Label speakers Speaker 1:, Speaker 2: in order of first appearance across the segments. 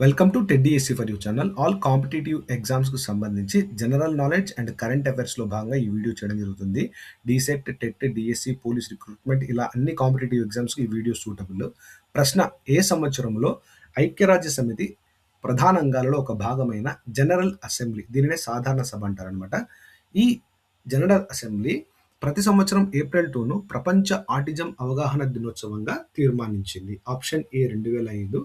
Speaker 1: Welcome to TET DSC for you channel. All competitive ఎగ్జామ్స్‌కు సంబంధించి general knowledge and current అఫైర్స్‌లో భాగంగా ఈ వీడియో చేయడం జరుగుతుంది. డీసెట్, టెట్, డీఎస్సీ, పోలీస్ రిక్రూట్మెంట్ ఇలా అన్ని కాంపిటేటివ్ ఎగ్జామ్స్‌కి ఈ వీడియో సూటబుల్. ప్రశ్న: ఏ సంవత్సరంలో ఐక్యరాజ్య సమితి ప్రధాన అంగాలలో ఒక భాగమైన జనరల్ అసెంబ్లీ, దీనినే సాధారణ సభ అంటారనమాట. ఈ జనరల్ అసెంబ్లీ ప్రతి సంవత్సరం ఏప్రిల్ 2ను ప్రపంచ ఆటిజం అవగాహన దినోత్సవంగా తీర్మానించింది. Option A 2005,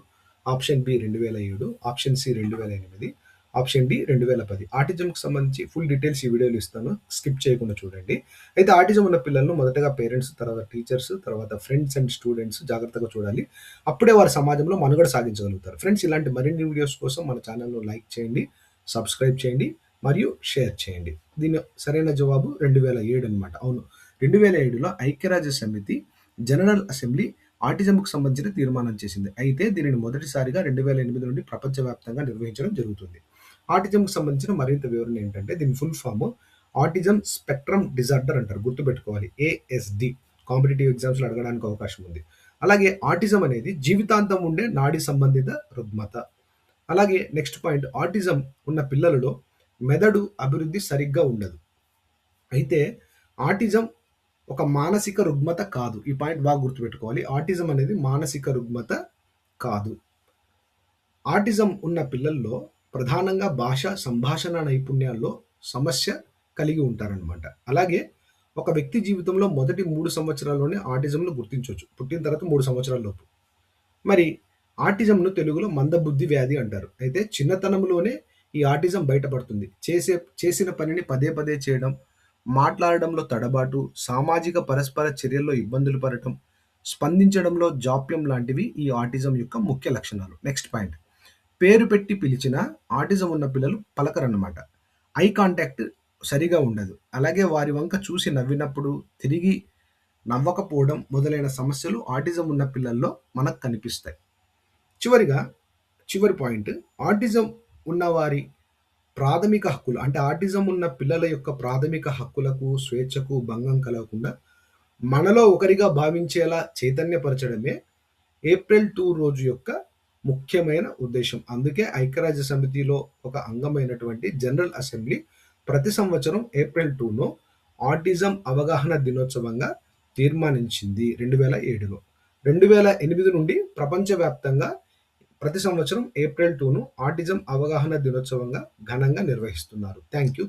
Speaker 1: option B 2007, option C 2008, option D 2010. ఆటిజంకి సంబంధించి ఫుల్ డీటెయిల్స్ ఈ వీడియోలో ఇస్తాను, స్కిప్ చేయకుండా చూడండి. అయితే ఆటిజం ఉన్న పిల్లలను మొదటగా పేరెంట్స్, తర్వాత టీచర్స్, తర్వాత ఫ్రెండ్స్ అండ్ స్టూడెంట్స్ జాగ్రత్తగా చూడాలి. అప్పుడే వారి సమాజంలో మనుగడ సాగించగలుగుతారు. ఫ్రెండ్స్, ఇలాంటి మరిన్ని వీడియోస్ కోసం మన ఛానల్ను లైక్ చేయండి, సబ్స్క్రైబ్ చేయండి మరియు షేర్ చేయండి. దీని సరైన జవాబు 2007 అనమాట. అవును, 2007లో ఐక్యరాజ్య సమితి జనరల్ అసెంబ్లీ ఆటిజంకు సంబంధించిన తీర్మానం చేసింది. అయితే దీనిని మొదటిసారిగా 2008 నుండి ప్రపంచవ్యాప్తంగా నిర్వహించడం జరుగుతుంది. ఆటిజంకు సంబంధించిన మరింత వివరణ ఏంటంటే, దీని full form autism spectrum disorder అంటారు. గుర్తుపెట్టుకోవాలి, ఏఎస్డి. కాంపిటేటివ్ ఎగ్జామ్స్లో అడగడానికి అవకాశం ఉంది. అలాగే ఆటిజం అనేది జీవితాంతం ఉండే నాడీ సంబంధిత రుగ్మత. అలాగే నెక్స్ట్ పాయింట్, ఆటిజం ఉన్న పిల్లలలో మెదడు అభివృద్ధి సరిగ్గా ఉండదు. అయితే ఆటిజం ఒక మానసిక రుగ్మత కాదు. ఈ పాయింట్ బాగా గుర్తుపెట్టుకోవాలి. ఆటిజం అనేది మానసిక రుగ్మత కాదు. ఆటిజం ఉన్న పిల్లల్లో ప్రధానంగా భాష, సంభాషణ నైపుణ్యాల్లో సమస్య కలిగి ఉంటారనమాట. అలాగే ఒక వ్యక్తి జీవితంలో మొదటి 3 సంవత్సరాల్లోనే ఆటిజంను గుర్తించొచ్చు. పుట్టిన తర్వాత 3 సంవత్సరాల లోపు. మరి ఆటిజంను తెలుగులో మందబుద్ధి వ్యాధి అంటారు. అయితే చిన్నతనంలోనే ఈ ఆటిజం బయటపడుతుంది. చేసిన పనిని పదే పదే చేయడం, మాట్లాడడంలో తడబాటు, సామాజిక పరస్పర చర్యల్లో ఇబ్బందులు పడటం, స్పందించడంలో జాప్యం లాంటివి ఈ ఆటిజం యొక్క ముఖ్య లక్షణాలు. నెక్స్ట్ పాయింట్, పేరు పెట్టి పిలిచిన ఆటిజం ఉన్న పిల్లలు పలకరన్నమాట. ఐ కాంటాక్ట్ సరిగా ఉండదు. అలాగే వారి వంక చూసి నవ్వినప్పుడు తిరిగి నవ్వకపోవడం మొదలైన సమస్యలు ఆటిజం ఉన్న పిల్లల్లో మనకు కనిపిస్తాయి. చివరి పాయింట్, ఆటిజం ఉన్నవారి ప్రాథమిక హక్కులు, అంటే ఆటిజం ఉన్న పిల్లల యొక్క ప్రాథమిక హక్కులకు, స్వేచ్ఛకు భంగం కలగకుండా మనలో ఒకరిగా భావించేలా చైతన్యపరచడమే ఏప్రిల్ 2 రోజు యొక్క ముఖ్యమైన ఉద్దేశం. అందుకే ఐక్యరాజ్య సమితిలో ఒక అంగమైనటువంటి జనరల్ అసెంబ్లీ ప్రతి సంవత్సరం ఏప్రిల్ 2ను ఆటిజం అవగాహన దినోత్సవంగా తీర్మానించింది 2007లో. 2008 నుండి ప్రపంచవ్యాప్తంగా ప్రతి సంవత్సరం ఏప్రిల్ 2ను ఆటిజం అవగాహన దినోత్సవంగా ఘనంగా నిర్వహిస్తున్నారు. Thank you.